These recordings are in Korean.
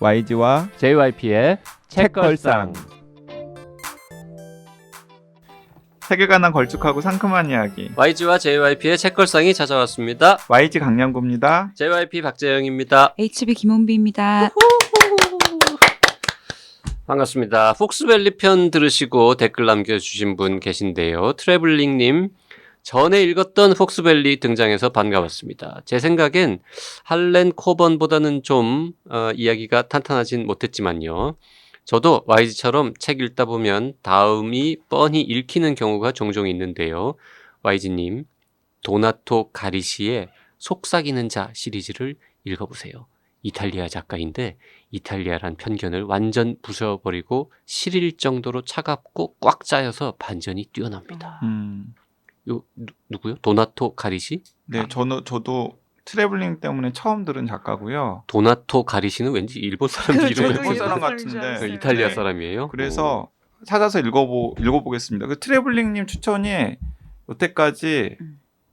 YG와 JYP의 책걸상. 세계관한 걸쭉하고 상큼한 이야기. YG와 JYP의 책걸상이 찾아왔습니다. YG 강량구입니다. JYP 박재영입니다. HB 김원비입니다. 반갑습니다. 폭스밸리 편 들으시고 댓글 남겨주신 분 계신데요. 트래블링님, 전에 읽었던 폭스밸리 등장해서 반가웠습니다. 제 생각엔 할렌 코번보다는 좀 이야기가 탄탄하진 못했지만요. 저도 YG처럼 책 읽다 보면 다음이 뻔히 읽히는 경우가 종종 있는데요. YG님, 도나토 가리시의 속삭이는 자 시리즈를 읽어보세요. 이탈리아 작가인데 이탈리아란 편견을 완전 부숴버리고 시릴 정도로 차갑고 꽉 짜여서 반전이 뛰어납니다. 누구요? 도나토 가리시? 네, 저도 트래블링 때문에 처음 들은 작가고요. 도나토 가리시는 왠지 일본 사람 이름이 일본 사람 같은데. 이탈리아 네. 사람이에요? 그래서 찾아서 읽어보겠습니다. 그 트래블링님 추천이 여태까지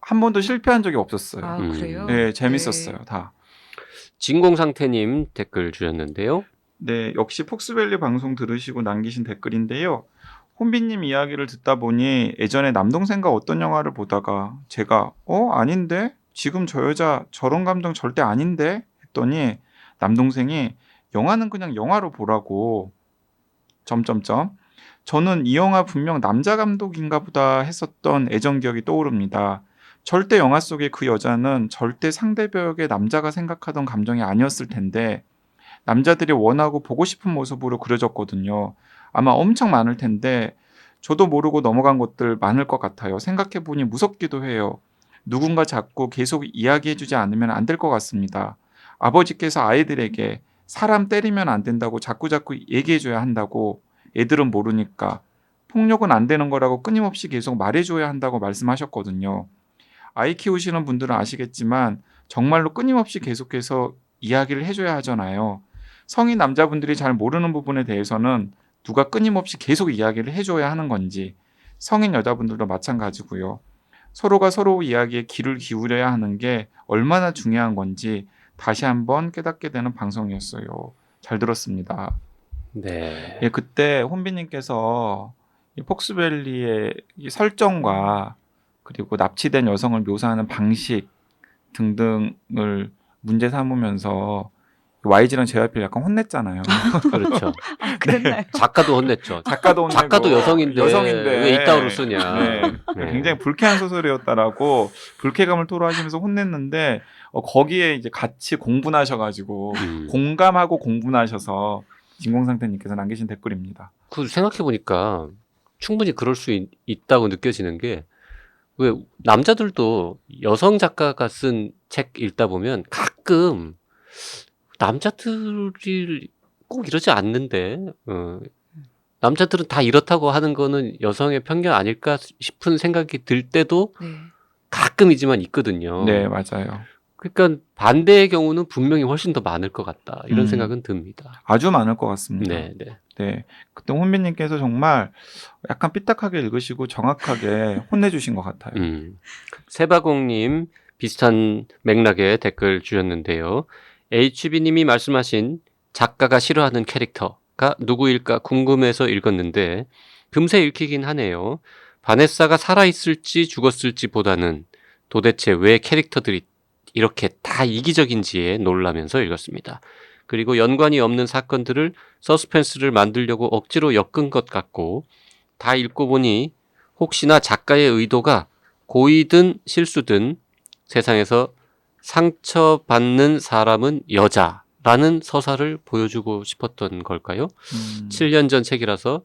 한 번도 실패한 적이 없었어요. 아, 그래요? 네, 재밌었어요. 다. 진공상태님 댓글 주셨는데요. 네, 역시 폭스밸리 방송 들으시고 남기신 댓글인데요. 혼비님 이야기를 듣다 보니 예전에 남동생과 어떤 영화를 보다가 제가 아닌데? 지금 저 여자 저런 감정 절대 아닌데? 했더니 남동생이 영화는 그냥 영화로 보라고 저는 이 영화 분명 남자 감독인가 보다 했었던 애정 기억이 떠오릅니다. 절대 영화 속의 그 여자는 절대 상대벽의 남자가 생각하던 감정이 아니었을 텐데 남자들이 원하고 보고 싶은 모습으로 그려졌거든요. 아마 엄청 많을 텐데 저도 모르고 넘어간 것들 많을 것 같아요. 생각해보니 무섭기도 해요. 누군가 자꾸 계속 이야기해주지 않으면 안 될 것 같습니다. 아버지께서 아이들에게 사람 때리면 안 된다고 자꾸자꾸 얘기해줘야 한다고 애들은 모르니까 폭력은 안 되는 거라고 끊임없이 계속 말해줘야 한다고 말씀하셨거든요. 아이 키우시는 분들은 아시겠지만 정말로 끊임없이 계속해서 이야기를 해줘야 하잖아요. 성인 남자분들이 잘 모르는 부분에 대해서는 누가 끊임없이 계속 이야기를 해줘야 하는 건지 성인 여자분들도 마찬가지고요. 서로가 서로 이야기에 귀를 기울여야 하는 게 얼마나 중요한 건지 다시 한번 깨닫게 되는 방송이었어요. 잘 들었습니다. 네. 예, 그때 혼비님께서 이 폭스밸리의 이 설정과 그리고 납치된 여성을 묘사하는 방식 등등을 문제 삼으면서 YG랑 JYP를 약간 혼냈잖아요. 그렇죠. 그랬나요? 작가도 혼냈죠. 작가도 여성인데 왜 이따위로 쓰냐. 네. 네. 굉장히 불쾌한 소설이었다라고 불쾌감을 토로하시면서 혼냈는데 거기에 이제 같이 공분하셔가지고 공감하고 공분하셔서 진공상태님께서 남기신 댓글입니다. 그 생각해보니까 충분히 그럴 수 있다고 느껴지는 게 왜 남자들도 여성 작가가 쓴 책 읽다 보면 가끔 남자들이 꼭 이러지 않는데 남자들은 다 이렇다고 하는 거는 여성의 편견 아닐까 싶은 생각이 들 때도 네. 가끔이지만 있거든요. 네, 맞아요. 그러니까 반대의 경우는 분명히 훨씬 더 많을 것 같다. 이런 음. 생각은 듭니다. 아주 많을 것 같습니다. 네, 네. 네, 그때 혼비님께서 정말 약간 삐딱하게 읽으시고 정확하게 혼내주신 것 같아요. 세바공님 비슷한 맥락의 댓글 주셨는데요. HB님이 말씀하신 작가가 싫어하는 캐릭터가 누구일까 궁금해서 읽었는데 금세 읽히긴 하네요. 바네사가 살아있을지 죽었을지 보다는 도대체 왜 캐릭터들이 이렇게 다 이기적인지에 놀라면서 읽었습니다. 그리고 연관이 없는 사건들을 서스펜스를 만들려고 억지로 엮은 것 같고 다 읽고 보니 혹시나 작가의 의도가 고의든 실수든 세상에서 상처받는 사람은 여자라는 서사를 보여주고 싶었던 걸까요? 7년 전 책이라서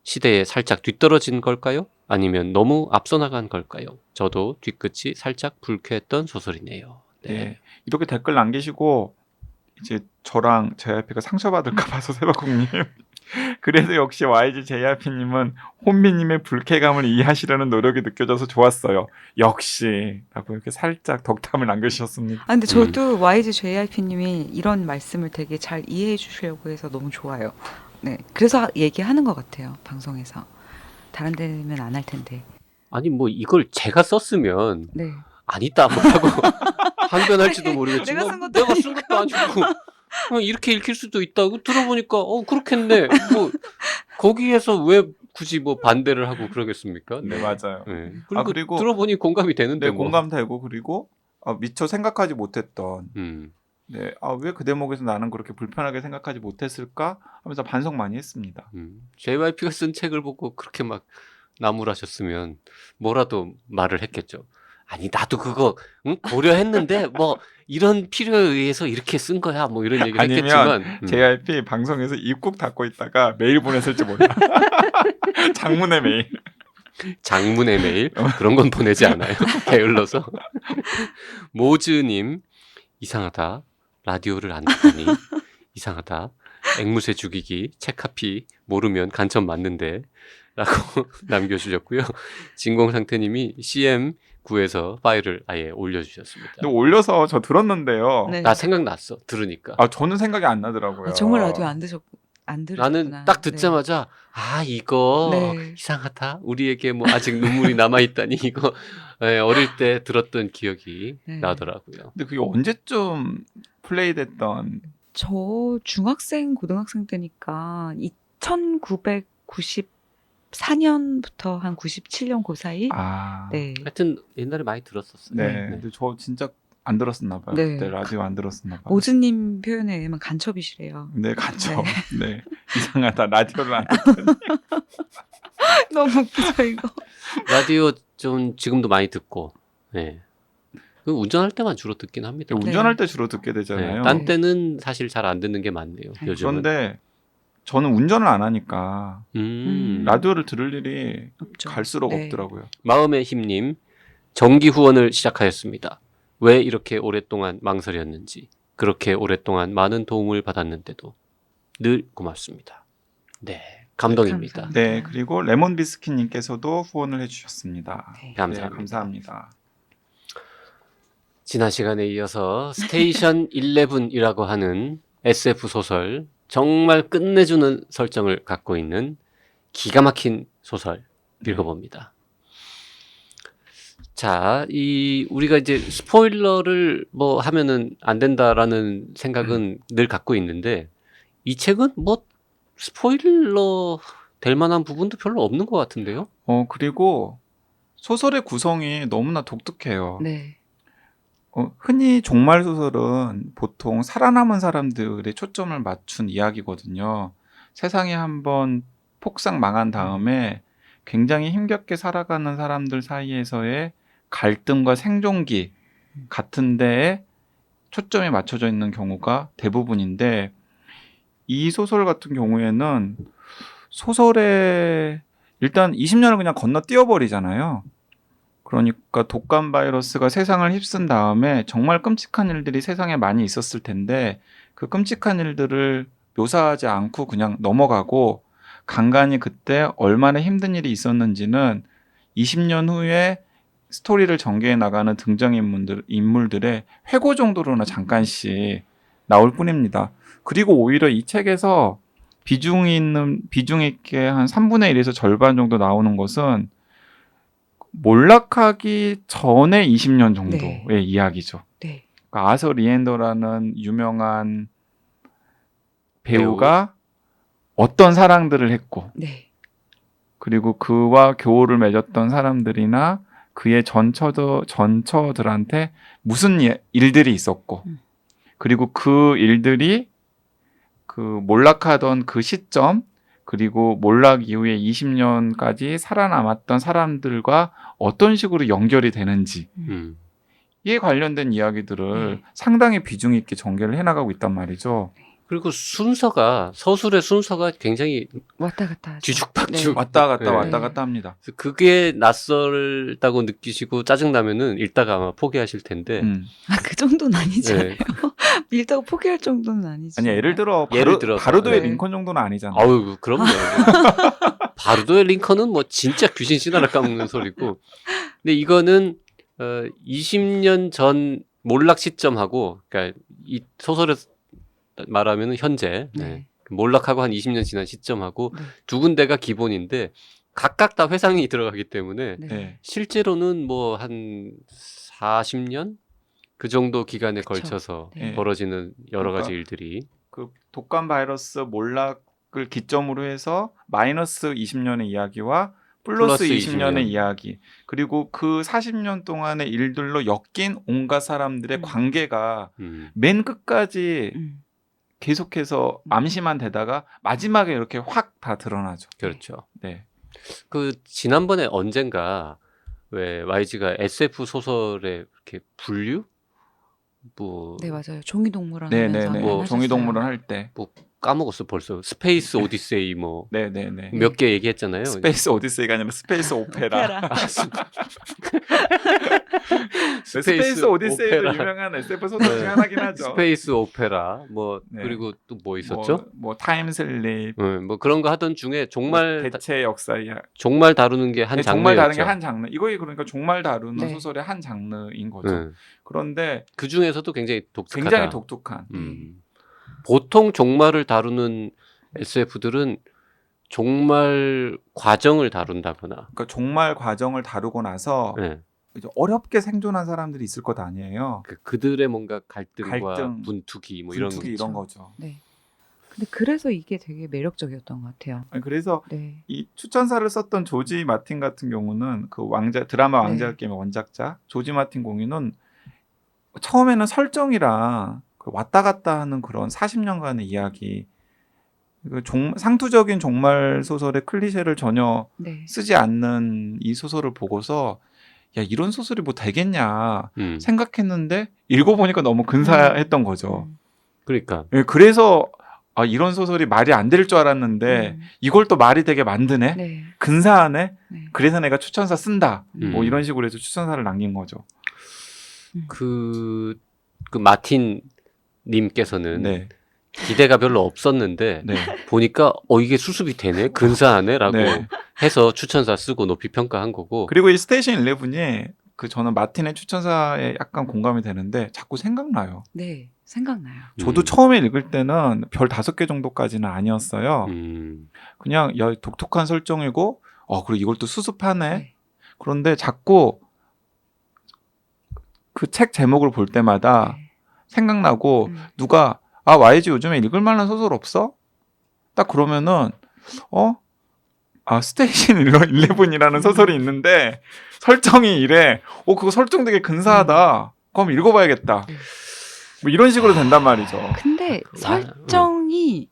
시대에 살짝 뒤떨어진 걸까요? 아니면 너무 앞서 나간 걸까요? 저도 뒤끝이 살짝 불쾌했던 소설이네요. 네, 이렇게 댓글 남기시고 이제 저랑 JYP가 상처받을까 봐서 세바공님. 그래도 역시 YG JYP님은 혼비님의 불쾌감을 이해하시려는 노력이 느껴져서 좋았어요. 역시 라고 이렇게 살짝 덕담을 남겨주셨습니다. 근데 저도 YG JYP님이 이런 말씀을 되게 잘 이해해 주시려고 해서 너무 좋아요. 네, 그래서 얘기하는 것 같아요. 방송에서. 다른 데면 안 할 텐데. 아니 뭐 이걸 제가 썼으면 네. 아니다 못하고 항변할지도 모르겠지만 내가 쓴 것도 내가 쓴 것도 아니고 이렇게 읽힐 수도 있다고 들어보니까 그렇겠네. 뭐 거기에서 왜 굳이 뭐 반대를 하고 그러겠습니까? 네, 맞아요. 네. 그리고 들어보니 공감이 되는데 네, 뭐. 공감되고 그리고 미처 생각하지 못했던 네, 왜 그 대목에서 나는 그렇게 불편하게 생각하지 못했을까 하면서 반성 많이 했습니다. JYP가 쓴 책을 보고 그렇게 막 나무라셨으면 뭐라도 말을 했겠죠. 아니 나도 그거 고려했는데 뭐 이런 필요에 의해서 이렇게 쓴 거야 뭐 이런 얘기를 아니면 했겠지만 JYP 방송에서 입국 닫고 있다가 메일 보냈을지 몰라. 장문의 메일. 장문의 메일 그런 건 보내지 않아요. 게을러서. 모즈님 이상하다. 라디오를 안 듣다니 이상하다. 앵무새 죽이기 책 카피 모르면 간첩 맞는데 라고 남겨주셨고요. 진공상태님이 CM9에서 파일을 아예 올려주셨습니다. 근데 올려서 저 들었는데요. 네. 나 생각났어. 들으니까. 저는 생각이 안 나더라고요. 정말 라디오 안 들으셨구나. 나는 딱 듣자마자 이거 네. 이상하다. 우리에게 뭐 아직 눈물이 남아있다니 이거 어릴 때 들었던 기억이 네. 나더라고요. 근데 그게 언제쯤 플레이됐던 저 중학생, 고등학생 때니까 1994년부터 한 97년 그 사이. 네. 하여튼 옛날에 많이 들었었어요. 네. 근데 저 진짜 안 들었었나 봐요. 네. 그때 라디오 안 들었었나 봐요. 모즈님 표현에 의하면 간첩이시래요. 네, 간첩. 네. 이상하다. 라디오를 안 듣더니. 너무 웃기죠 이거. 라디오 좀 지금도 많이 듣고, 네. 운전할 때만 주로 듣긴 합니다. 운전할 때 주로 듣게 되잖아요. 네. 딴 때는 사실 잘 안 듣는 게 많네요. 요즘은. 그런데 저는 운전을 안 하니까 라디오를 들을 일이 없죠. 갈수록 네. 없더라고요. 마음의 힘님, 정기 후원을 시작하였습니다. 왜 이렇게 오랫동안 망설였는지, 그렇게 오랫동안 많은 도움을 받았는데도 늘 고맙습니다. 네, 감동입니다. 감사합니다. 네, 그리고 레몬 비스킷님께서도 후원을 해주셨습니다. 네. 감사합니다. 네, 감사합니다. 지난 시간에 이어서 스테이션 11이라고 하는 SF 소설, 정말 끝내주는 설정을 갖고 있는 기가 막힌 소설 읽어봅니다. 자, 우리가 이제 스포일러를 뭐 하면은 안 된다라는 생각은 늘 갖고 있는데, 이 책은 뭐 스포일러 될 만한 부분도 별로 없는 것 같은데요? 그리고 소설의 구성이 너무나 독특해요. 네. 흔히 종말 소설은 보통 살아남은 사람들의 초점을 맞춘 이야기거든요. 세상이 한번 폭삭 망한 다음에 굉장히 힘겹게 살아가는 사람들 사이에서의 갈등과 생존기 같은 데에 초점이 맞춰져 있는 경우가 대부분인데, 이 소설 같은 경우에는 소설에 일단 20년을 그냥 건너뛰어 버리잖아요. 그러니까 독감 바이러스가 세상을 휩쓴 다음에 정말 끔찍한 일들이 세상에 많이 있었을 텐데, 그 끔찍한 일들을 묘사하지 않고 그냥 넘어가고 간간히 그때 얼마나 힘든 일이 있었는지는 20년 후에 스토리를 전개해 나가는 등장인물들의 회고 정도로나 잠깐씩 나올 뿐입니다. 그리고 오히려 이 책에서 비중 있게 한 3분의 1에서 절반 정도 나오는 것은 몰락하기 전에 20년 정도의 네. 이야기죠. 네. 그러니까 아서 리엔더라는 유명한 배우가 어떤 사랑들을 했고, 네. 그리고 그와 교우를 맺었던 사람들이나 그의 전처들한테 무슨 일들이 있었고, 그리고 그 일들이 그 몰락하던 그 시점, 그리고 몰락 이후에 20년까지 살아남았던 사람들과 어떤 식으로 연결이 되는지 이에 관련된 이야기들을 상당히 비중 있게 전개를 해나가고 있단 말이죠. 그리고 서술의 순서가 굉장히 왔다 갔다 하죠. 뒤죽박죽. 왔다 갔다 네. 왔다 갔다 합니다. 그게 낯설다고 느끼시고 짜증나면은 읽다가 아마 포기하실 텐데. 그 정도는 아니잖아요. 네. 읽다가 포기할 정도는 아니죠. 아니, 예를 들어서 바루드의 네. 링컨 정도는 아니잖아요. 아유, 그럼요. 바루드의 링컨은 뭐 진짜 귀신 씨나라 까먹는 소리고. 근데 이거는 20년 전 몰락 시점하고, 그러니까 이 소설에서 말하면은 현재 네. 몰락하고 한 20년 지난 시점하고 네. 두 군데가 기본인데 각각 다 회상이 들어가기 때문에 네. 네. 실제로는 뭐 한 40년 그 정도 기간에 그쵸. 걸쳐서 네. 벌어지는 여러 가지 그러니까 일들이. 그 독감 바이러스 몰락을 기점으로 해서 마이너스 20년의 이야기와 플러스 플러스 20년의 20년. 이야기, 그리고 그 40년 동안의 일들로 엮인 온갖 사람들의 관계가 맨 끝까지 음. 계속해서 암시만 되다가 마지막에 이렇게 확 다 드러나죠. 그렇죠. 네. 그 지난번에 언젠가 왜 YG가 SF 소설의 이렇게 분류 뭐 네 맞아요. 종이동물원 네네네. 하면서 뭐 하셨어요. 종이동물원 할 때. 뭐 까먹었어 벌써. 스페이스 오디세이 뭐 네네네. 몇 개 얘기했잖아요. 스페이스 오디세이가 아니라 스페이스 오페라. 스페이스 오디세이도 오페라. 유명한 SF 소설 중 하나긴 하죠. 스페이스 오페라 뭐 네. 그리고 또 뭐 있었죠? 뭐 타임슬립, 뭐 그런 거 하던 중에 종말 대체 역사야. 종말 다루는 게 한 네, 장르였죠. 종말 다루는 게 한 장르. 이거 그러니까 종말 다루는 네. 소설의 한 장르인 거죠. 네. 그런데 그 중에서도 굉장히 독특하다. 굉장히 독특한. 보통 종말을 다루는 SF들은 종말 과정을 다룬다거나 그러니까 종말 과정을 다루고 나서 네. 이제 어렵게 생존한 사람들이 있을 것 아니에요. 그들의 뭔가 갈등과 갈등, 분투기 뭐 분투기 이런 이런 거죠. 네. 근데 그래서 이게 되게 매력적이었던 것 같아요. 그래서 네. 이 추천사를 썼던 조지 마틴 같은 경우는 그 드라마 왕자의 네. 게임의 원작자 조지 마틴 공인은 처음에는 설정이랑 그 왔다 갔다 하는 그런 40년간의 이야기, 상투적인 종말 소설의 클리셰를 전혀 네. 쓰지 않는 이 소설을 보고서 야 이런 소설이 뭐 되겠냐 생각했는데 읽어보니까 너무 근사했던 거죠. 그러니까 예, 그래서 이런 소설이 말이 안 될 줄 알았는데 이걸 또 말이 되게 만드네. 네. 근사하네. 네. 그래서 내가 추천사 쓴다. 뭐 음. 이런 식으로 해서 추천사를 남긴 거죠. 그 마틴 님께서는 네. 기대가 별로 없었는데 네. 보니까 이게 수습이 되네 근사하네라고 네. 해서 추천사 쓰고 높이 평가한 거고. 그리고 이 스테이션 11이 저는 마틴의 추천사에 약간 공감이 되는데 자꾸 생각나요. 네. 생각나요. 저도 처음에 읽을 때는 별 5개 정도까지는 아니었어요. 그냥 독특한 설정이고 그리고 이걸 또 수습하네. 네. 그런데 자꾸 그 책 제목을 볼 때마다 네. 생각나고 누가 YG 요즘에 읽을 만한 소설 없어? 딱 그러면은 스테이션 11이라는 소설이 있는데 설정이 이래. 그거 설정 되게 근사하다. 그럼 읽어봐야겠다. 뭐 이런 식으로 된단 말이죠. 근데 설정이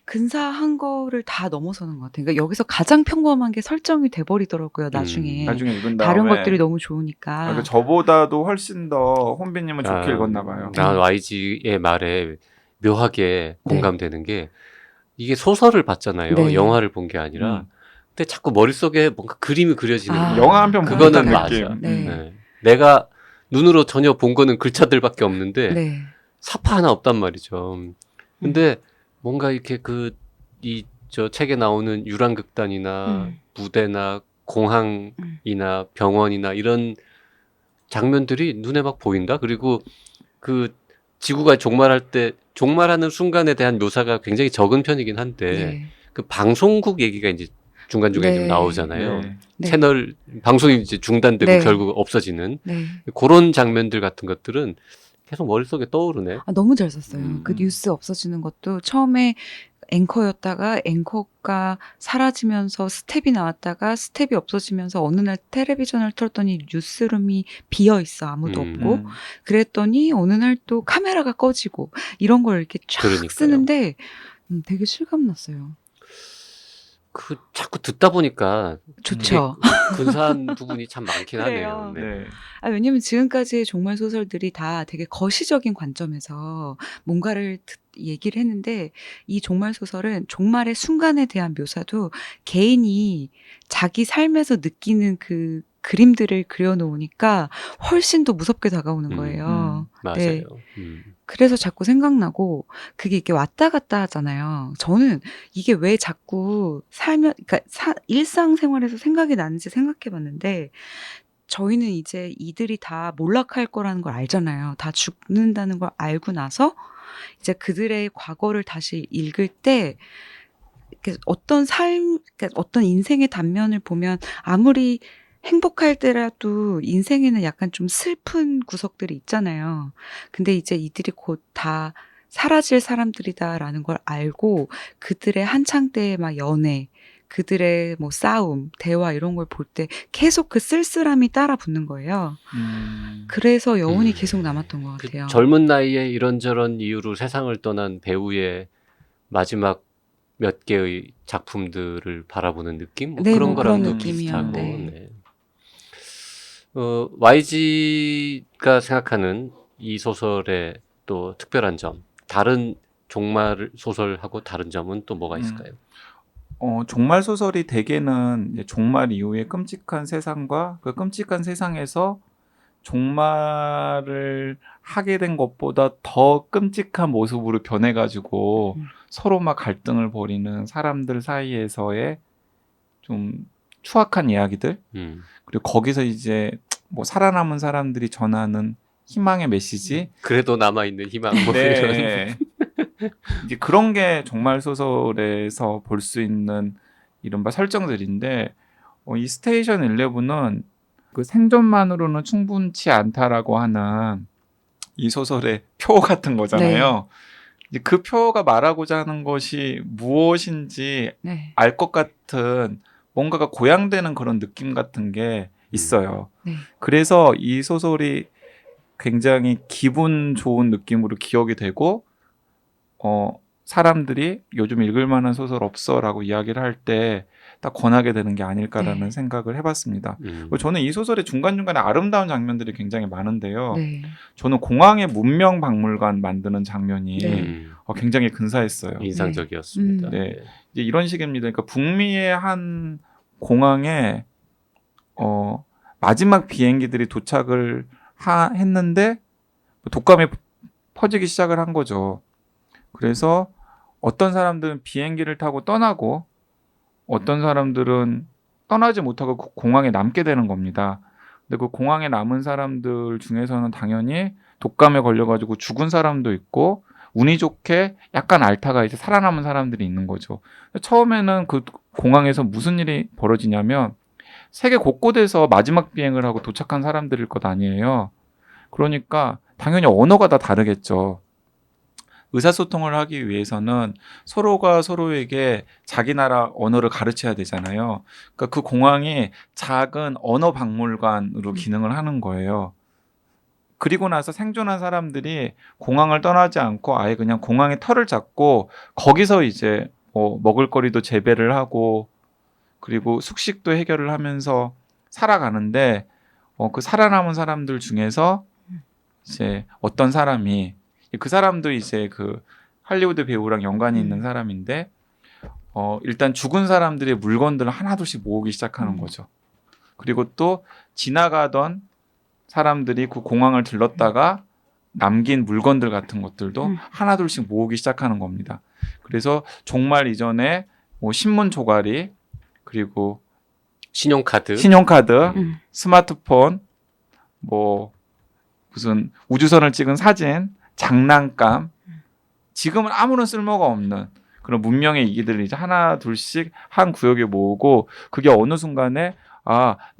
근사한 거를 다 넘어서는 것 같아요. 그러니까 여기서 가장 평범한 게 설정이 돼버리더라고요. 나중에 읽은 다음에 다른 것들이 너무 좋으니까. 그러니까 저보다도 훨씬 더 혼비님은 좋게 읽었나 봐요. 난 YG의 말에 묘하게 공감되는 게 이게 소설을 봤잖아요. 네. 영화를 본 게 아니라. 근데 자꾸 머릿속에 뭔가 그림이 그려지는 거예요. 영화 한 편 보는 그거는 느낌. 맞아. 네. 내가 눈으로 전혀 본 거는 글자들밖에 없는데 네. 사파 하나 없단 말이죠. 근데 뭔가 이렇게 저 책에 나오는 유랑극단이나 무대나 공항이나 병원이나 이런 장면들이 눈에 막 보인다. 그리고 그 지구가 종말하는 순간에 대한 묘사가 굉장히 적은 편이긴 한데 네. 그 방송국 얘기가 이제 중간중간에 네. 좀 나오잖아요. 네. 네. 채널 방송이 이제 중단되고 네. 결국 없어지는 네. 그런 장면들 같은 것들은 계속 머릿속에 떠오르네. 너무 잘 썼어요. 그 뉴스 없어지는 것도 처음에 앵커였다가 앵커가 사라지면서 스텝이 나왔다가 스텝이 없어지면서 어느 날 텔레비전을 틀었더니 뉴스룸이 비어 있어 아무도 없고 그랬더니 어느 날 또 카메라가 꺼지고 이런 걸 이렇게 쫙 그러니까요. 쓰는데 되게 실감났어요. 자꾸 듣다 보니까 좋죠. 근사한 부분이 참 많긴 그래요. 하네요. 네. 네. 왜냐면 지금까지의 종말 소설들이 다 되게 거시적인 관점에서 뭔가를 얘기를 했는데 이 종말 소설은 종말의 순간에 대한 묘사도 개인이 자기 삶에서 느끼는 그 그림들을 그려놓으니까 훨씬 더 무섭게 다가오는 거예요. 맞아요. 네. 그래서 자꾸 생각나고 그게 이렇게 왔다 갔다 하잖아요. 저는 이게 왜 자꾸 그러니까 일상생활에서 생각이 나는지 생각해봤는데 저희는 이제 이들이 다 몰락할 거라는 걸 알잖아요. 다 죽는다는 걸 알고 나서 이제 그들의 과거를 다시 읽을 때 어떤 그러니까 어떤 인생의 단면을 보면 아무리 행복할 때라도 인생에는 약간 좀 슬픈 구석들이 있잖아요. 근데 이제 이들이 곧 다 사라질 사람들이다라는 걸 알고 그들의 한창 때의 막 연애, 그들의 뭐 싸움, 대화 이런 걸 볼 때 계속 그 쓸쓸함이 따라 붙는 거예요. 그래서 여운이 계속 남았던 것 그 같아요. 젊은 나이에 이런저런 이유로 세상을 떠난 배우의 마지막 몇 개의 작품들을 바라보는 느낌? 뭐 네, 그런 뭐 그런 거랑도 느낌이요. 비슷하고, 네. 네. YG가 생각하는 이 소설의 또 특별한 점, 다른 종말 소설하고 다른 점은 또 뭐가 있을까요? 종말 소설이 대개는 이제 종말 이후에 끔찍한 세상과 그 끔찍한 세상에서 종말을 하게 된 것보다 더 끔찍한 모습으로 변해가지고 서로 막 갈등을 벌이는 사람들 사이에서의 좀 추악한 이야기들, 그리고 거기서 이제 뭐 살아남은 사람들이 전하는 희망의 메시지, 그래도 남아있는 희망, 뭐 이런. 네. 이제 그런 게 종말 소설에서 볼 수 있는 이른바 설정들인데, 이 스테이션 11은 그 생존만으로는 충분치 않다라고 하는 이 소설의 표 같은 거잖아요. 이제 그 표가 말하고자 하는 것이 무엇인지 네. 알 것 같은 뭔가가 고양되는 그런 느낌 같은 게 있어요. 네. 그래서 이 소설이 굉장히 기분 좋은 느낌으로 기억이 되고, 사람들이 요즘 읽을 만한 소설 없어라고 이야기를 할 때 딱 권하게 되는 게 아닐까라는 네. 생각을 해봤습니다. 저는 이 소설의 중간중간에 아름다운 장면들이 굉장히 많은데요. 네. 저는 공항의 문명 박물관 만드는 장면이 네. 굉장히 근사했어요. 인상적이었습니다. 네. 이제 이런 식입니다. 그러니까 북미의 한 공항에 마지막 비행기들이 도착을 했는데 독감이 퍼지기 시작을 한 거죠. 그래서 어떤 사람들은 비행기를 타고 떠나고 어떤 사람들은 떠나지 못하고 그 공항에 남게 되는 겁니다. 근데 그 공항에 남은 사람들 중에서는 당연히 독감에 걸려가지고 죽은 사람도 있고 운이 좋게 약간 앓다가 이제 살아남은 사람들이 있는 거죠. 처음에는 그 공항에서 무슨 일이 벌어지냐면 세계 곳곳에서 마지막 비행을 하고 도착한 사람들일 것 아니에요. 그러니까 당연히 언어가 다 다르겠죠. 의사소통을 하기 위해서는 서로가 서로에게 자기 나라 언어를 가르쳐야 되잖아요. 그러니까 그 공항이 작은 언어 박물관으로 기능을 하는 거예요. 그리고 나서 생존한 사람들이 공항을 떠나지 않고 아예 그냥 공항에 터를 잡고 거기서 이제 뭐 먹을거리도 재배를 하고 그리고 숙식도 해결을 하면서 살아가는데 그 살아남은 사람들 중에서 이제 어떤 사람이 그 사람도 이제 그 할리우드 배우랑 연관이 있는 사람인데 일단 죽은 사람들의 물건들을 하나둘씩 모으기 시작하는 거죠. 그리고 또 지나가던 사람들이 그 공항을 들렀다가 남긴 물건들 같은 것들도 하나둘씩 모으기 시작하는 겁니다. 그래서 종말 이전에 뭐 신문 조가리 그리고 신용카드, 스마트폰, 뭐 무슨 우주선을 찍은 사진, 장난감, 지금은 아무런 쓸모가 없는 그런 문명의 이기들을 이제 하나 둘씩 한 구역에 모으고 그게 어느 순간에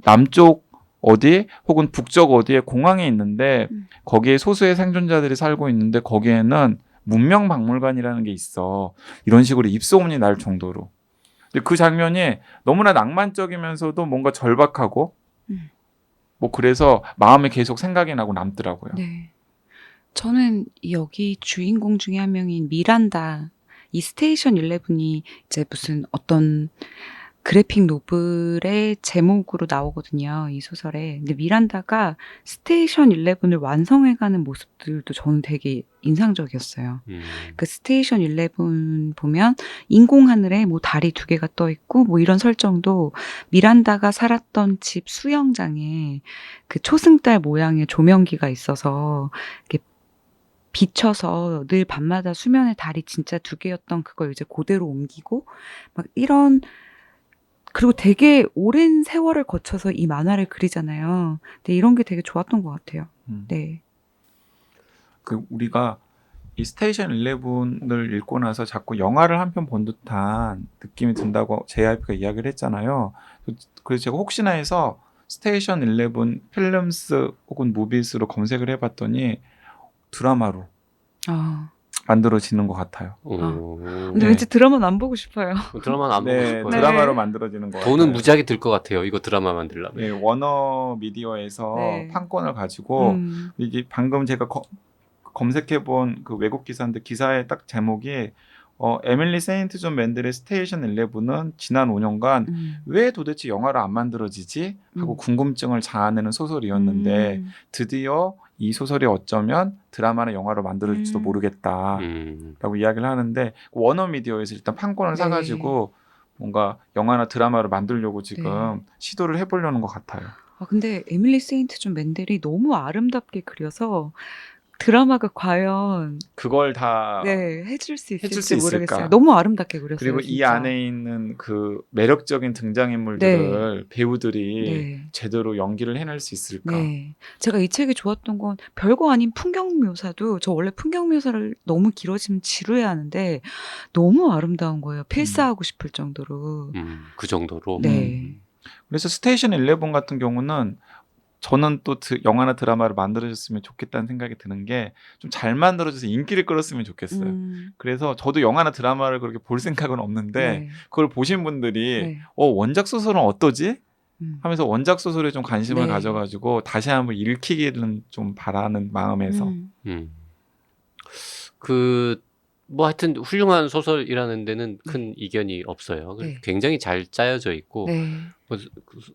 남쪽 어디 혹은 북쪽 어디에 공항에 있는데 거기에 소수의 생존자들이 살고 있는데 거기에는 문명 박물관이라는 게 있어. 이런 식으로 입소문이 날 정도로. 근데 그 장면이 너무나 낭만적이면서도 뭔가 절박하고 뭐 그래서 마음에 계속 생각이 나고 남더라고요. 네. 저는 여기 주인공 중에 한 명인 미란다, 이 스테이션 11이 이제 무슨 어떤 그래픽 노블의 제목으로 나오거든요, 이 소설에. 근데 미란다가 스테이션 11을 완성해가는 모습들도 저는 되게 인상적이었어요. 그 스테이션 11 보면 인공하늘에 뭐 달이 2개가 떠 있고 뭐 이런 설정도 미란다가 살았던 집 수영장에 그 초승달 모양의 조명기가 있어서 이렇게 비춰서 늘 밤마다 수면에 달이 진짜 2개였던 그걸 이제 그대로 옮기고 막 이런, 그리고 되게 오랜 세월을 거쳐서 이 만화를 그리잖아요. 근데 이런 게 되게 좋았던 것 같아요. 네. 그 우리가 이 스테이션 11을 읽고 나서 자꾸 영화를 한 편 본 듯한 느낌이 든다고 JYP가 이야기를 했잖아요. 그래서 제가 혹시나 해서 스테이션 11 필름스 혹은 무비스로 검색을 해봤더니 드라마로 아, 만들어지는 것 같아요. 근데 네. 왠지 드라마는 안 보고 싶어요. 드라마는 안 보고 네, 싶어요. 네. 드라마로 만들어지는 것 돈은 같아요. 무지하게 들 것 같아요. 이거 드라마 만들려면. 네, 워너 미디어에서 네. 판권을 가지고 이게 방금 제가 검색해본 그 외국 기사인데 기사의 딱 제목이 에밀리 세인트 존 맨델의 스테이션 11은 지난 5년간 왜 도대체 영화로 안 만들어지지? 하고 궁금증을 자아내는 소설이었는데 드디어 이 소설이 어쩌면 드라마나 영화로 만들어질지도 모르겠다 라고 이야기를 하는데 워너 미디어에서 일단 판권을 네. 사가지고 뭔가 영화나 드라마를 만들려고 지금 네. 시도를 해보려는 것 같아요. 근데 에밀리 세인트 존 맨델이 너무 아름답게 그려서 드라마가 과연 그걸 다 해줄 수 해줄 있을지 수 있을까? 모르겠어요. 너무 아름답게 그렸어요. 그리고 이 진짜. 안에 있는 그 매력적인 등장인물들을 배우들이 네. 제대로 연기를 해낼 수 있을까? 네. 제가 이 책이 좋았던 건 별거 아닌 풍경 묘사도 저 원래 풍경 묘사를 너무 길어지면 지루해 하는데 너무 아름다운 거예요. 필사하고 싶을 정도로. 그 정도로. 네. 그래서 스테이션 11 같은 경우는 저는 또 영화나 드라마를 만들어졌으면 좋겠다는 생각이 드는 게 좀 잘 만들어져서 인기를 끌었으면 좋겠어요. 그래서 저도 영화나 드라마를 그렇게 볼 생각은 없는데 네. 그걸 보신 분들이 네. 원작 소설은 어떠지? 하면서 원작 소설에 좀 관심을 네. 가져가지고 다시 한번 읽히기는 좀 바라는 마음에서 뭐 하여튼 훌륭한 소설이라는 데는 큰 이견이 없어요. 네. 굉장히 잘 짜여져 있고 네. 뭐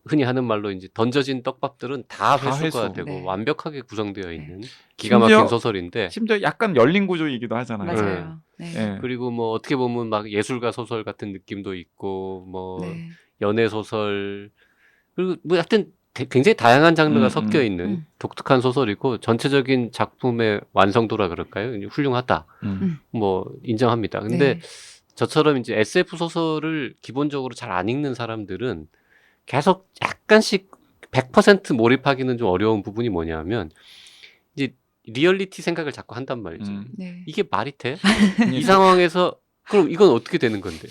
흔히 하는 말로 이제 던져진 떡밥들은 다 다 회수가 회수. 되고 네. 완벽하게 구성되어 네. 있는 기가 막힌 심지어- 소설인데 심지어 약간 열린 구조이기도 하잖아요. 맞아요. 네. 예. 그리고 뭐 어떻게 보면 막 예술가 소설 같은 느낌도 있고 뭐 네. 연애 소설 그리고 뭐 하여튼 굉장히 다양한 장르가 음, 섞여 있는 독특한 소설이고 전체적인 작품의 완성도라 그럴까요? 훌륭하다. 뭐 인정합니다. 근데 네. 저처럼 이제 SF 소설을 기본적으로 잘 안 읽는 사람들은 계속 약간씩 100% 몰입하기는 좀 어려운 부분이 뭐냐면 이제 리얼리티 생각을 자꾸 한단 말이지. 네. 이게 말이 돼? 이 상황에서 그럼 이건 어떻게 되는 건데?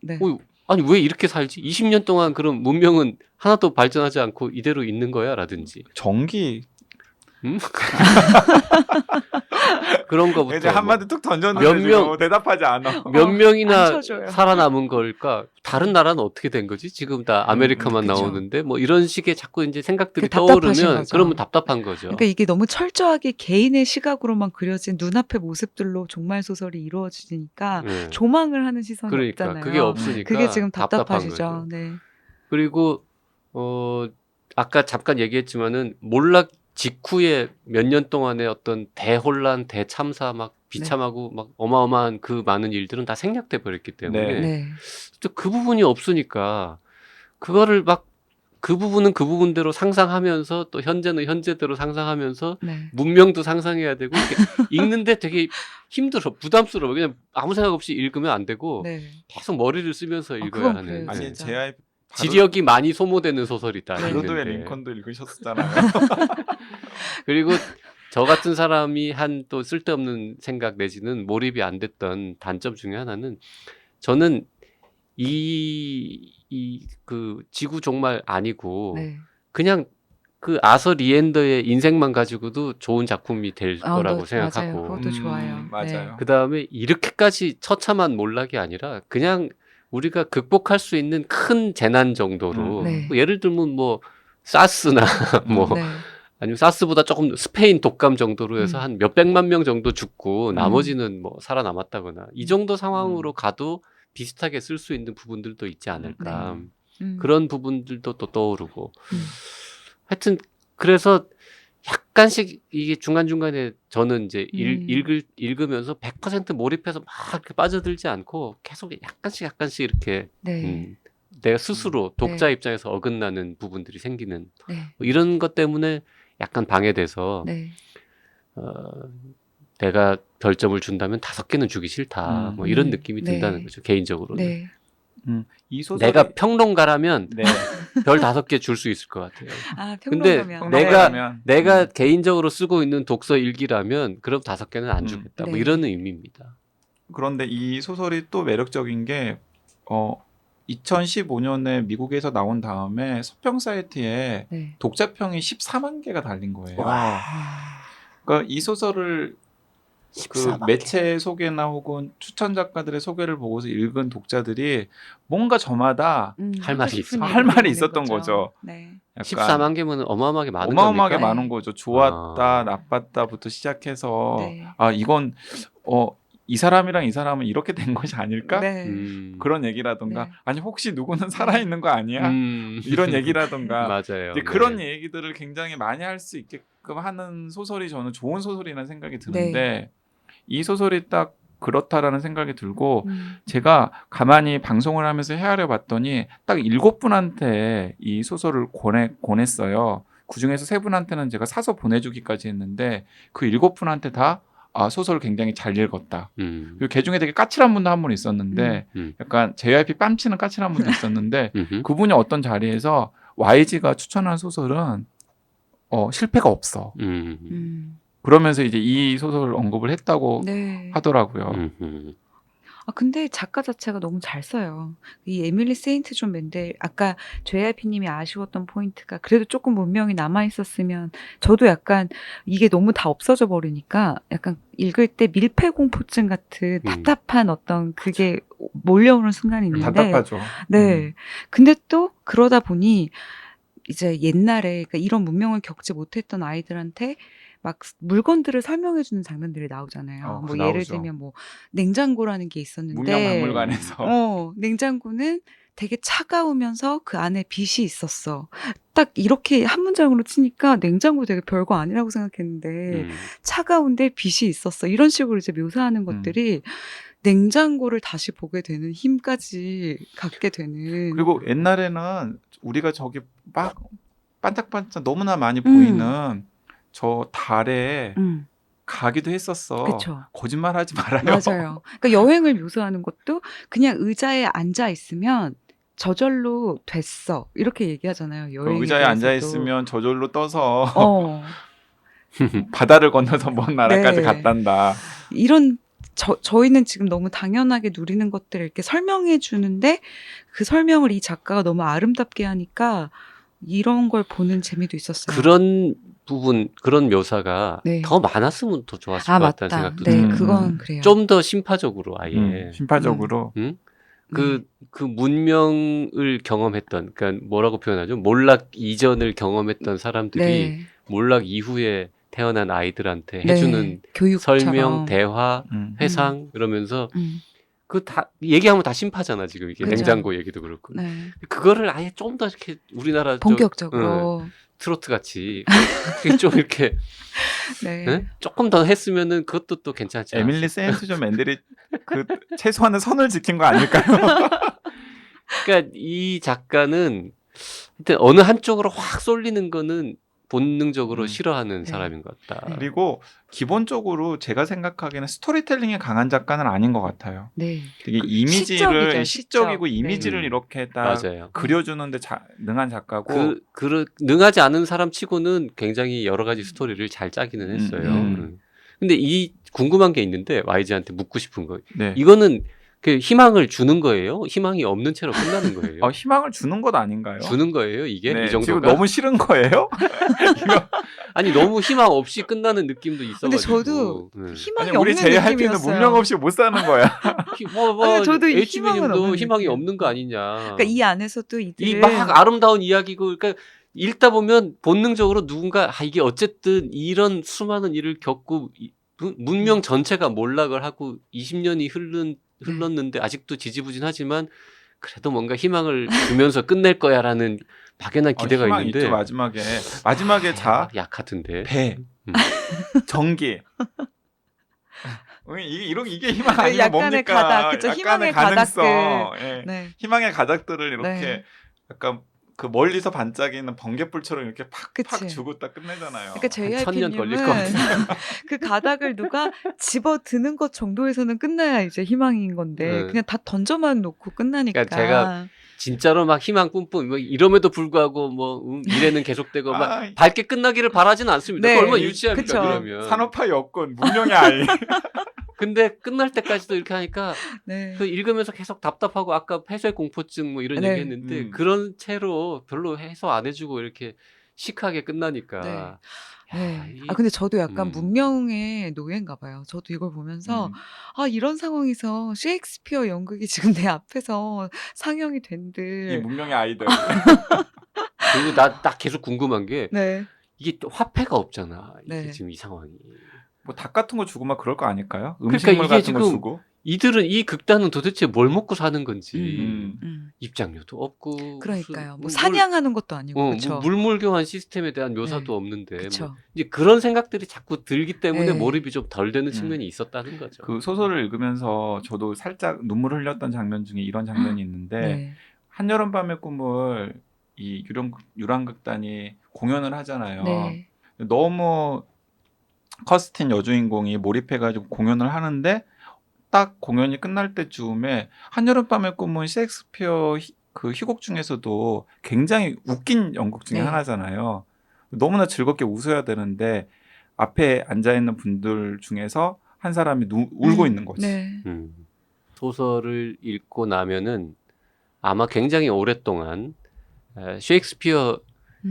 네. 아니 왜 이렇게 살지? 20년 동안 그럼 문명은 하나도 발전하지 않고 이대로 있는 거야? 라든지 전기 그런 거부터 이제 한마디 툭 던졌는데 몇 명- 지금 대답하지 않아. 몇 안 명이나 쳐줘요. 살아남은 걸까? 다른 나라는 어떻게 된 거지? 지금 다 아메리카만 그쵸. 나오는데 뭐 이런 식의 자꾸 이제 생각들이 그 답답하신 떠오르면 거죠. 그러면 답답한 거죠. 그러니까 이게 너무 철저하게 개인의 시각으로만 그려진 눈앞의 모습들로 종말 소설이 이루어지니까 네. 조망을 하는 시선이 그러니까 없잖아요. 그게 없으니까 그게 지금 답답한 답답하시죠. 거죠. 네. 그리고 아까 잠깐 얘기했지만은 몰락 직후에 몇 년 동안의 어떤 대혼란, 대참사 막 비참하고 막 어마어마한 그 많은 일들은 다 생략돼 버렸기 때문에 네. 또 그 부분이 없으니까 그거를 막 그 부분은 그 부분대로 상상하면서 또 현재는 현재대로 상상하면서 네. 문명도 상상해야 되고 이렇게 읽는데 되게 힘들어, 부담스러워. 그냥 아무 생각 없이 읽으면 안 되고 네. 계속 머리를 쓰면서 읽어야 그건 하는. 그래요, 아니 진짜. 제 아이 지력이 많이 소모되는 소설이다. 바르도의 읽는데. 링컨도 읽으셨잖아요. 그리고 저 같은 사람이 한 또 쓸데없는 생각 내지는 몰입이 안 됐던 단점 중에 하나는 저는 그 지구 종말 아니고 네. 그냥 그 아서 리엔더의 인생만 가지고도 좋은 작품이 될 거라고 맞아요. 생각하고 그것도 좋아요. 맞아요. 그 다음에 이렇게까지 처참한 몰락이 아니라 그냥 우리가 극복할 수 있는 큰 재난 정도로 네. 뭐 예를 들면 뭐 사스나 뭐 네. 아니면 사스보다 조금 스페인 독감 정도로 해서 한 몇백만 명 정도 죽고 나머지는 뭐 살아남았다거나 이 정도 상황으로 가도 비슷하게 쓸 수 있는 부분들도 있지 않을까. 그런 부분들도 또 떠오르고. 하여튼 그래서 약간씩 이게 중간중간에 저는 이제 읽으면서 100% 몰입해서 막 이렇게 빠져들지 않고 계속 약간씩 이렇게 네. 내가 스스로 독자 네. 입장에서 어긋나는 부분들이 생기는 네. 뭐 이런 것 때문에 약간 방해돼서 네. 내가 별점을 준다면 5개는 주기 싫다. 뭐 이런 느낌이 네. 든다는 거죠. 개인적으로는. 네. 이 소설이 내가 평론가라면 네. 별 5개 줄 수 있을 것 같아요. 아, 근데 평론가면. 내가 개인적으로 쓰고 있는 독서 일기라면 그럼 5개는 안 주겠다. 뭐 네. 이런 의미입니다. 그런데 이 소설이 또 매력적인 게 2015년에 미국에서 나온 다음에 서평 사이트에 네. 독자평이 14만 개가 달린 거예요. 와. 그러니까 이 소설을 그 14만 매체 소개나 혹은 추천 작가들의 소개를 보고서 읽은 독자들이 뭔가 저마다 할 하고 말이 싶은 있어. 얘기가 할 말이 있는 있었던 거죠. 네. 약간 14만 개면 어마어마하게 많은 어마어마하게 겁니까? 많은 거죠. 좋았다, 아. 나빴다부터 시작해서 네. 아 이건 이 사람이랑 이 사람은 이렇게 된 것이 아닐까? 네. 그런 얘기라던가 네. 아니 혹시 누구는 살아있는 거 아니야? 이런 얘기라던가 맞아요. 이제 네. 그런 얘기들을 굉장히 많이 할 수 있게끔 하는 소설이 저는 좋은 소설이라는 생각이 드는데 이 소설이 딱 그렇다라는 생각이 들고 제가 가만히 방송을 하면서 헤아려 봤더니 딱 7분한테 이 소설을 권했어요. 그중에서 3분한테는 제가 사서 보내주기까지 했는데 그 7분한테 다 소설을 굉장히 잘 읽었다. 그리고 걔 중에 되게 까칠한 분도 한 분 있었는데 약간 JYP 뺨치는 까칠한 분도 있었는데 그분이 어떤 자리에서 YG가 추천한 소설은 실패가 없어. 그러면서 이제 이 소설을 언급을 했다고 네. 하더라고요. 근데 작가 자체가 너무 잘 써요. 이 에밀리 세인트 존 맨델 아까 JYP님이 아쉬웠던 포인트가 그래도 조금 문명이 남아 있었으면 저도 약간 이게 너무 다 없어져 버리니까 약간 읽을 때 밀폐공포증 같은 답답한 어떤 그게 몰려오는 순간이 있는데 답답하죠. 네. 근데 또 그러다 보니 이제 옛날에 그러니까 이런 문명을 겪지 못했던 아이들한테 막 물건들을 설명해 주는 장면들이 나오잖아요. 뭐 예를 나오죠. 들면 뭐 냉장고라는 게 있었는데 문명박물관에서 냉장고는 되게 차가우면서 그 안에 빛이 있었어. 딱 이렇게 한 문장으로 치니까 냉장고 되게 별거 아니라고 생각했는데 차가운데 빛이 있었어. 이런 식으로 이제 묘사하는 것들이 냉장고를 다시 보게 되는 힘까지 갖게 되는. 그리고 옛날에는 우리가 저기 막 반짝반짝 너무나 많이 보이는 저 달에 가기도 했었어. 그쵸. 거짓말하지 말아요. 맞아요. 그러니까 여행을 묘사하는 것도 그냥 의자에 앉아 있으면 저절로 됐어. 이렇게 얘기하잖아요. 여행에 의자에 대해서도. 앉아 있으면 저절로 떠서 어. 바다를 건너서 먼 나라까지 네. 갔단다. 이런 저희는 지금 너무 당연하게 누리는 것들을 이렇게 설명해 주는데 그 설명을 이 작가가 너무 아름답게 하니까 이런 걸 보는 재미도 있었어요. 그런 부분, 그런 묘사가 네. 더 많았으면 더 좋았을 것 같다는 맞다. 생각도 네, 들어요. 그건 그래요. 좀 더 심파적으로 아예. 심파적으로. 그 문명을 경험했던, 그러니까 뭐라고 표현하죠? 몰락 이전을 경험했던 사람들이 네. 몰락 이후에 태어난 아이들한테 네. 해주는 교육처럼. 설명, 대화, 회상 이러면서 그 다 얘기하면 다 심파잖아 지금 이게 그죠. 냉장고 얘기도 그렇고 네. 그거를 아예 좀 더 이렇게 우리나라 본격적으로. 트로트 같이 좀 이렇게 네. 네? 조금 더 했으면은 그것도 또 괜찮지 않았을까? 에밀리 세인트 존 맨델이 그 최소한의 선을 지킨 거 아닐까요? 그러니까 이 작가는 하여튼 어느 한쪽으로 확 쏠리는 거는 본능적으로 싫어하는 네. 사람인 것 같다. 그리고 기본적으로 제가 생각하기에는 스토리텔링에 강한 작가는 아닌 것 같아요. 네. 되게 이미지를 시적. 시적이고 이미지를 네. 이렇게 딱 맞아요. 그려주는데 능한 작가고 능하지 않은 사람 치고는 굉장히 여러 가지 스토리를 잘 짜기는 했어요. 근데 이 궁금한 게 있는데 YG한테 묻고 싶은 거. 네. 이거는 그 희망을 주는 거예요? 희망이 없는 채로 끝나는 거예요? 희망을 주는 것 아닌가요? 주는 거예요, 이게? 네, 이 정도가? 지금 너무 싫은 거예요? 아니 너무 희망 없이 끝나는 느낌도 있어가지고. 근데 저도 희망이 아니, 우리 없는 JYP는 느낌이었어요. 문명 없이 못 사는 거야. 아니, 저도 이 희망은 HB님도 없는 희망이 느낌. 없는 거 아니냐. 그러니까 이 안에서도 이 이들은 막 아름다운 이야기고, 그러니까 읽다 보면 본능적으로 누군가 이게 어쨌든 이런 수많은 일을 겪고 문명 전체가 몰락을 하고 20년이 흘렀는데 아직도 지지부진하지만 그래도 뭔가 희망을 주면서 끝낼 거야라는 막연한 기대가 희망 있는데 있죠, 마지막에 자 약하던데. 배, 전기. 이게 희망 아니면 약간의 뭡니까? 가닥, 그쵸? 희망의 가능성. 가닥들. 예. 네. 희망의 가닥들을 이렇게 네. 약간 그 멀리서 반짝이는 번개불처럼 이렇게 팍팍 그치. 주고 딱 끝내잖아요. 그러니까 1000년 걸릴 것 JYP님은 그 가닥을 누가 집어드는 것 정도에서는 끝나야 이제 희망인 건데 그냥 다 던져만 놓고 끝나니까. 그러니까 제가 진짜로 막 희망 뿜뿜 뭐 이럼에도 불구하고 뭐 미래는 계속되고 막 밝게 끝나기를 바라지는 않습니다. 네. 그거 얼마나 유치합니까 그쵸. 그러면. 산업화 여건 문명의 아이. 근데 끝날 때까지도 이렇게 하니까 네. 그 읽으면서 계속 답답하고 아까 폐쇄 공포증 뭐 이런 네. 얘기했는데 그런 채로 별로 해소 안 해주고 이렇게 시크하게 끝나니까 야, 네. 이- 아 근데 저도 약간 음. 문명의 노예인가 봐요. 저도 이걸 보면서 음. 아 이런 상황에서 셰익스피어 연극이 지금 내 앞에서 상영이 이 된들 문명의 아이들. 그리고 나 딱 계속 궁금한 게 네. 이게 또 화폐가 없잖아. 이게 네. 지금 이 상황이. 뭐 닭 같은 거 주고 막 그럴 거 아닐까요? 그러니까 음식물 이게 같은 거 지금 주고. 이들은 이 극단은 도대체 뭘 먹고 사는 건지 음. 입장료도 없고 그러니까요. 뭐 무슨 사냥하는 것도 아니고 뭐 그렇죠. 물물교환 시스템에 대한 묘사도 네. 없는데 뭐 그렇죠. 이제 그런 생각들이 자꾸 들기 때문에 네. 몰입이 좀 덜 되는 음. 측면이 있었다는 거죠. 그 소설을 읽으면서 저도 살짝 눈물 흘렸던 장면 중에 이런 장면이 있는데 네. 한여름밤의 꿈을 이 유랑극단이 공연을 하잖아요. 네. 너무 커스틴 여주인공이 몰입해가지고 공연을 하는데 딱 공연이 끝날 때쯤에 한여름밤의 꿈은 셰익스피어 그 희곡 중에서도 굉장히 웃긴 연극 중에 네. 하나잖아요. 너무나 즐겁게 웃어야 되는데 앞에 앉아 있는 분들 중에서 한 사람이 울고 있는 거지. 네. 소설을 읽고 나면은 아마 굉장히 오랫동안 셰익스피어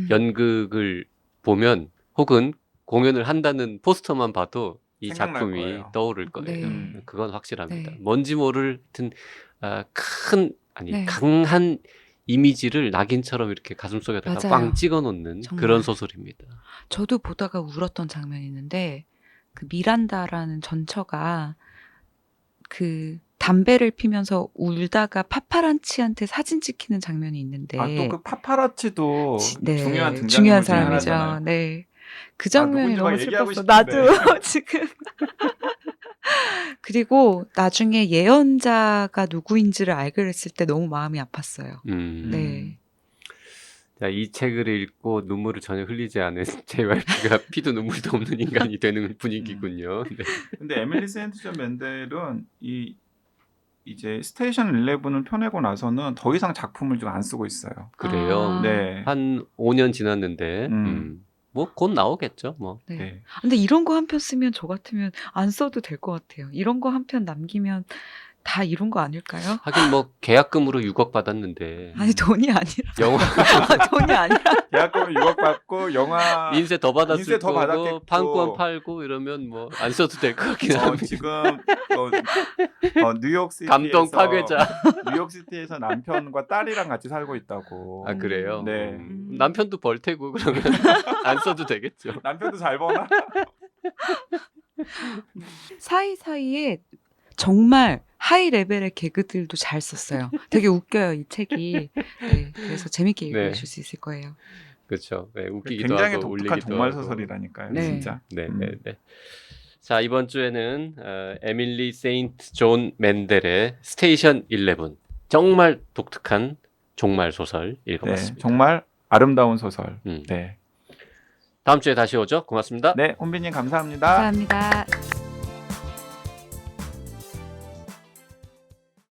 연극을 보면 혹은 공연을 한다는 포스터만 봐도 이 생각날 작품이 거예요. 떠오를 거예요. 네. 그건 확실합니다. 네. 뭔지 모를 듯한 네. 강한 이미지를 낙인처럼 이렇게 가슴속에다가 맞아요. 꽝 찍어 놓는 정말. 그런 소설입니다. 저도 보다가 울었던 장면이 있는데 그 미란다라는 전처가 그 담배를 피면서 울다가 파파란치한테 사진 찍히는 장면이 있는데 아, 또 그 파파라치도 네, 중요한 등장인물 중요한 중에 사람이죠. 하나잖아요. 네. 그 장면이 누군지 막 너무 얘기하고 슬펐어. 나도 싶은데. 지금. 그리고 나중에 예언자가 누구인지를 알게 됐을 때 너무 마음이 아팠어요. 네. 자, 이 책을 읽고 눈물을 전혀 흘리지 않은 JYP가 피도 눈물도 없는 인간이 되는 분위기군요. 네. 근데 에밀리 세인트 존 맨델은 이제 스테이션 11을 펴내고 나서는 더 이상 작품을 좀 안 쓰고 있어요. 그래요. 아, 네. 한 5년 지났는데 뭐 곧 나오겠죠. 뭐. 네. 네. 근데 이런 거 한 편 쓰면 저 같으면 안 써도 될 것 같아요. 이런 거 한 편 남기면 다 이룬 거 아닐까요? 하긴 뭐 계약금으로 6억 받았는데 아니 돈이 아니라 영화 돈이 아니라 계약금을 6억 받고 영화 인세 더 받았을 인세 더 거고 받았겠고. 판권 팔고 이러면 뭐 안 써도 될 것 같긴 합니다. 지금 뉴욕시티에서 감동 파괴자. 뉴욕시티에서 남편과 딸이랑 같이 살고 있다고. 아 그래요? 네. 남편도 벌 테고 그러면 안 써도 되겠죠. 남편도 잘 버나? 사이사이에 정말 하이 레벨의 개그들도 잘 썼어요. 되게 웃겨요, 이 책이. 네, 그래서 재밌게 읽으실 수 있을 거예요. 그렇죠. 네, 웃기기도 굉장히 하고 독특한 울리기도 종말 하고. 소설이라니까요. 네. 진짜. 네, 네, 네. 자, 이번 주에는 에밀리 세인트 존 맨델의 스테이션 11 정말 독특한 종말 소설 네, 읽어봤습니다. 정말 아름다운 소설. 음. 네. 다음 주에 다시 오죠. 고맙습니다. 네, 혼비님 감사합니다. 감사합니다.